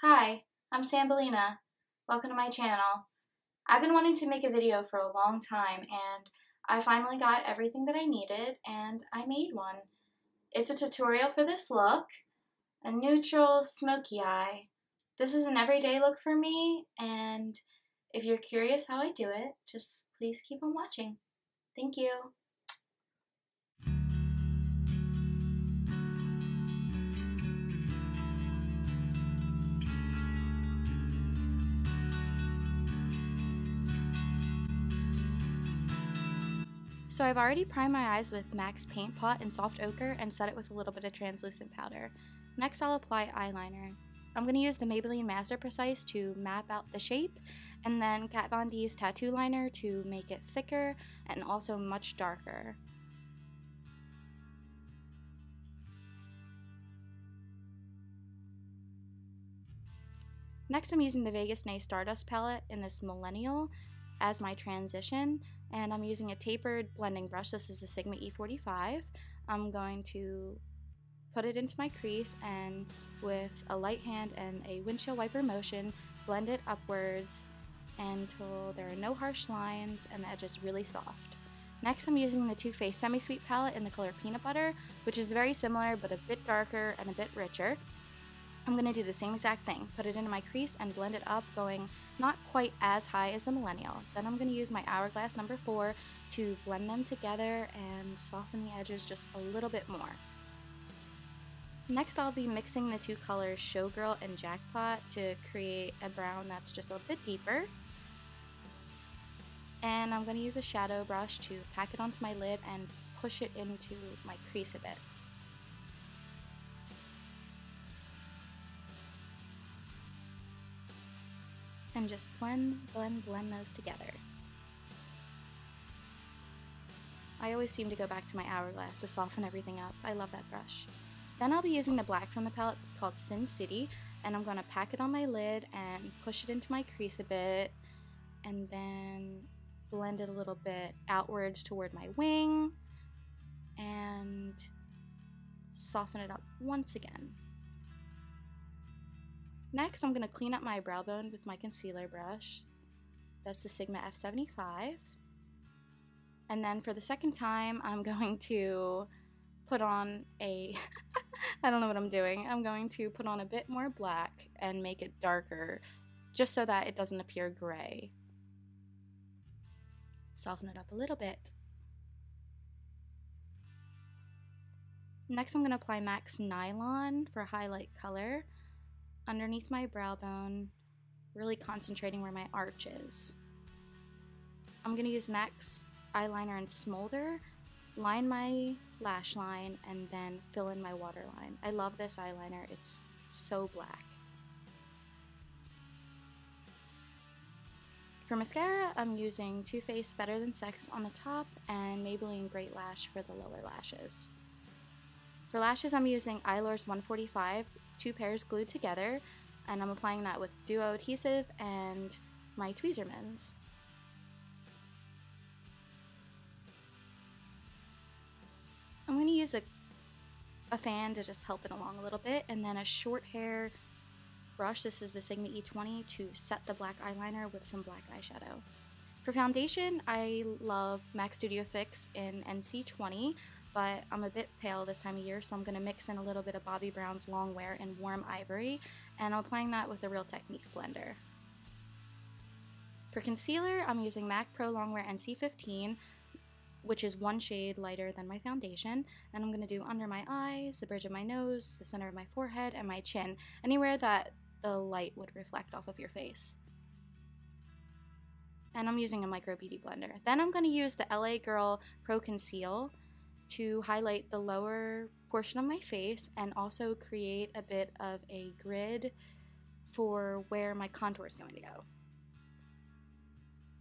Hi, I'm Sambalina. Welcome to my channel. I've been wanting to make a video for a long time and I finally got everything that I needed and I made one. It's a tutorial for this look, a neutral smoky eye. This is an everyday look for me, and if you're curious how I do it, just please keep on watching. Thank you. So I've already primed my eyes with MAC's Paint Pot and Soft Ochre and set it with a little bit of translucent powder. Next I'll apply eyeliner. I'm going to use the Maybelline Master Precise to map out the shape, and then Kat Von D's Tattoo Liner to make it thicker and also much darker. Next I'm using the Vegas Nice Stardust palette in this Millennial as my transition, and I'm using a tapered blending brush. This is a Sigma E45. I'm going to put it into my crease and with a light hand and a windshield wiper motion, blend it upwards until there are no harsh lines and the edge is really soft. Next I'm using the Too Faced Semi-Sweet palette in the color Peanut Butter, which is very similar but a bit darker and a bit richer. I'm going to do the same exact thing, put it into my crease and blend it up, going not quite as high as the Millennial. Then I'm going to use my Hourglass number 4 to blend them together and soften the edges just a little bit more. Next I'll be mixing the two colors Showgirl and Jackpot to create a brown that's just a bit deeper. And I'm going to use a shadow brush to pack it onto my lid and push it into my crease a bit. And just blend those together. I always seem to go back to my Hourglass to soften everything up. I love that brush. Then I'll be using the black from the palette called Sin City, and I'm going to pack it on my lid and push it into my crease a bit, and then blend it a little bit outwards toward my wing, and soften it up once again. Next, I'm going to clean up my brow bone with my concealer brush. That's the Sigma F75. And then for the second time, I'm going to put on a, I don't know what I'm doing. I'm going to put on a bit more black and make it darker, just so that it doesn't appear gray. Soften it up a little bit. Next, I'm going to apply MAC's Nylon for highlight color underneath my brow bone, really concentrating where my arch is. I'm going to use MAC's eyeliner and Smolder, line my lash line, and then fill in my waterline. I love this eyeliner, it's so black. For mascara, I'm using Too Faced Better Than Sex on the top and Maybelline Great Lash for the lower lashes. For lashes, I'm using Eylure's 145, 2 pairs glued together, and I'm applying that with Duo adhesive and my Tweezermans. I'm going to use a fan to just help it along a little bit, and then a short hair brush, this is the Sigma E20, to set the black eyeliner with some black eyeshadow. For foundation, I love MAC Studio Fix in NC20, but I'm a bit pale this time of year, so I'm going to mix in a little bit of Bobbi Brown's Longwear in Warm Ivory, and I'm applying that with a Real Techniques blender. For concealer, I'm using MAC Pro Longwear NC15, which is one shade lighter than my foundation, and I'm going to do under my eyes, the bridge of my nose, the center of my forehead, and my chin, anywhere that the light would reflect off of your face. And I'm using a micro beauty blender. Then I'm going to use the LA Girl Pro Conceal to highlight the lower portion of my face and also create a bit of a grid for where my contour is going to go.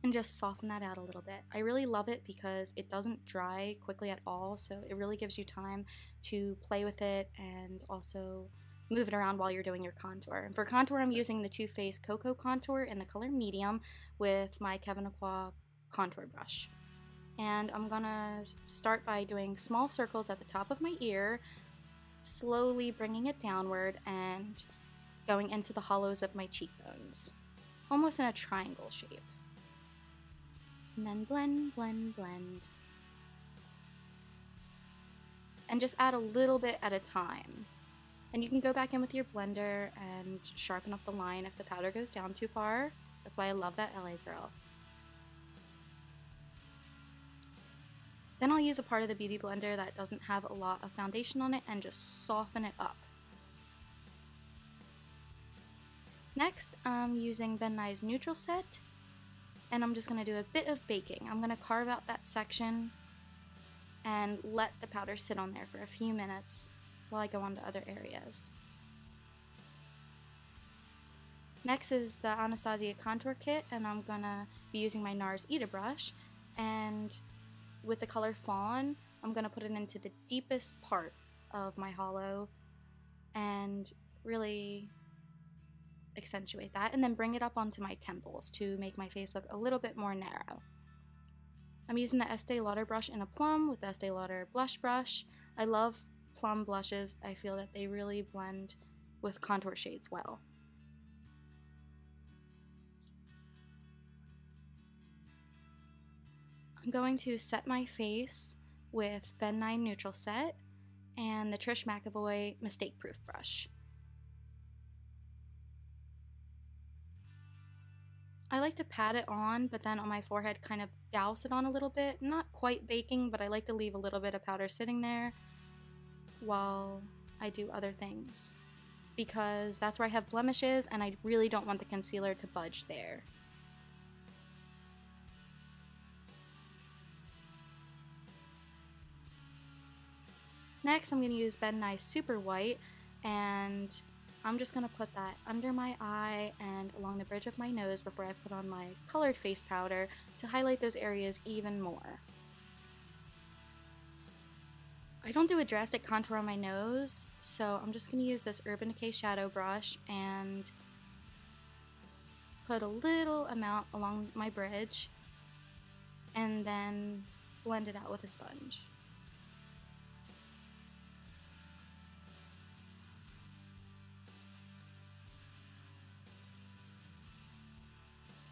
And just soften that out a little bit. I really love it because it doesn't dry quickly at all, so it really gives you time to play with it and also move it around while you're doing your contour. And for contour, I'm using the Too Faced Cocoa Contour in the color Medium with my Kevyn Aucoin contour brush. And I'm gonna start by doing small circles at the top of my ear, slowly bringing it downward and going into the hollows of my cheekbones, almost in a triangle shape. And then blend, blend, blend. And just add a little bit at a time. And you can go back in with your blender and sharpen up the line if the powder goes down too far. That's why I love that LA Girl. Then I'll use a part of the Beauty Blender that doesn't have a lot of foundation on it and just soften it up. Next, I'm using Nye's Neutral Set, and I'm just going to do a bit of baking. I'm going to carve out that section and let the powder sit on there for a few minutes while I go on to other areas. Next is the Anastasia Contour Kit, and I'm going to be using my NARS Ita brush, and with the color Fawn, I'm going to put it into the deepest part of my hollow and really accentuate that, and then bring it up onto my temples to make my face look a little bit more narrow. I'm using the Estée Lauder brush in a plum with the Estée Lauder blush brush. I love plum blushes. I feel that they really blend with contour shades well. I'm going to set my face with Nye Neutral Set and the Trish McEvoy Mistake Proof brush. I like to pat it on, but then on my forehead kind of douse it on a little bit. Not quite baking, but I like to leave a little bit of powder sitting there while I do other things, because that's where I have blemishes and I really don't want the concealer to budge there. Next, I'm going to use Nye Super White, and I'm just going to put that under my eye and along the bridge of my nose before I put on my colored face powder to highlight those areas even more. I don't do a drastic contour on my nose, so I'm just going to use this Urban Decay shadow brush and put a little amount along my bridge and then blend it out with a sponge.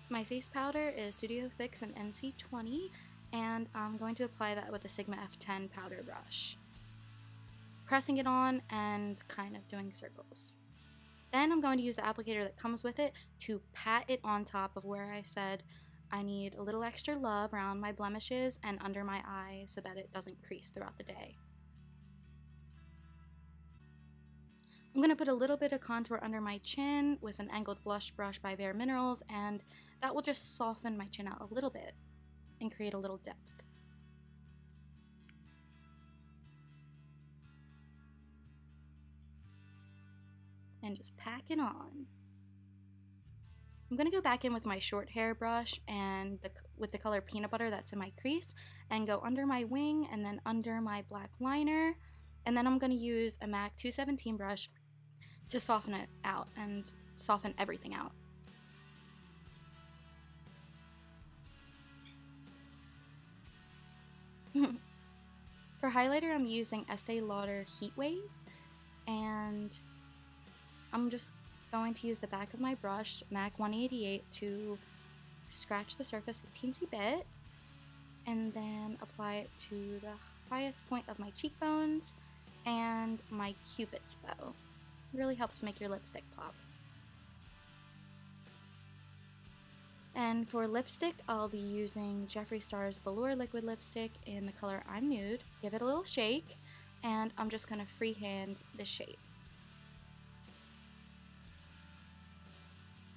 My face powder is Studio Fix in NC20, and I'm going to apply that with a Sigma F10 powder brush, pressing it on and kind of doing circles. Then I'm going to use the applicator that comes with it to pat it on top of where I said I need a little extra love around my blemishes and under my eye so that it doesn't crease throughout the day. I'm going to put a little bit of contour under my chin with an angled blush brush by Bare Minerals, and that will just soften my chin out a little bit and create a little depth. And just pack it on. I'm going to go back in with my short hair brush and with the color Peanut Butter that's in my crease, and go under my wing and then under my black liner. And then I'm going to use a MAC 217 brush to soften it out and soften everything out. For highlighter, I'm using Estée Lauder Heat Wave, and I'm just going to use the back of my brush, MAC 188, to scratch the surface a teensy bit, and then apply it to the highest point of my cheekbones and my Cupid's bow. Really helps make your lipstick pop. And for lipstick, I'll be using Jeffree Star's Velour liquid lipstick in the color I'm Nude. Give it a little shake, and I'm just going to freehand the shape.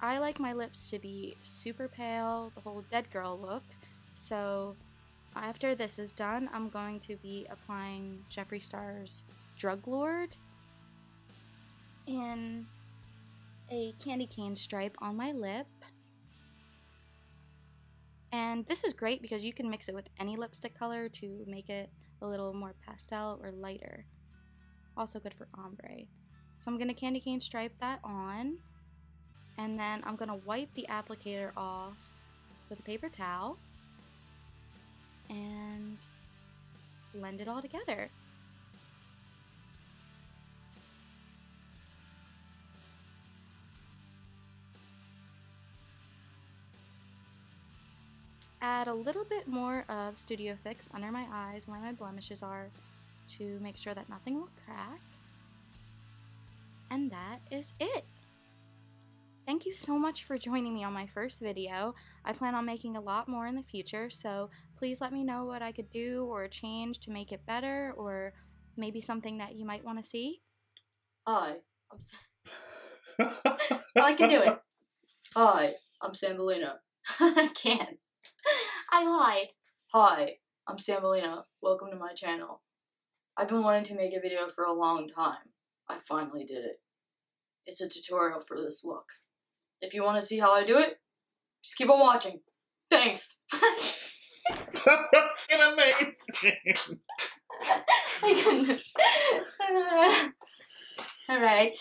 I like my lips to be super pale, the whole dead girl look, so after this is done, I'm going to be applying Jeffree Star's Drug Lord in a candy cane stripe on my lip. And this is great because you can mix it with any lipstick color to make it a little more pastel or lighter. Also good for ombre. So I'm going to candy cane stripe that on, and then I'm going to wipe the applicator off with a paper towel and blend it all together. add a little bit more of Studio Fix under my eyes where my blemishes are to make sure that nothing will crack. And that is it. Thank you so much for joining me on my first video. I plan on making a lot more in the future, so please let me know what I could do or change to make it better, or maybe something that you might want to see. Hi, I can do it. Hi, I'm Sambalina. I can't. I lied. Hi, I'm Sambalina. Welcome to my channel. I've been wanting to make a video for a long time. I finally did it. It's a tutorial for this look. If you want to see how I do it, just keep on watching. Thanks. That's amazing. All right.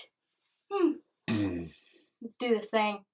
Let's do this thing.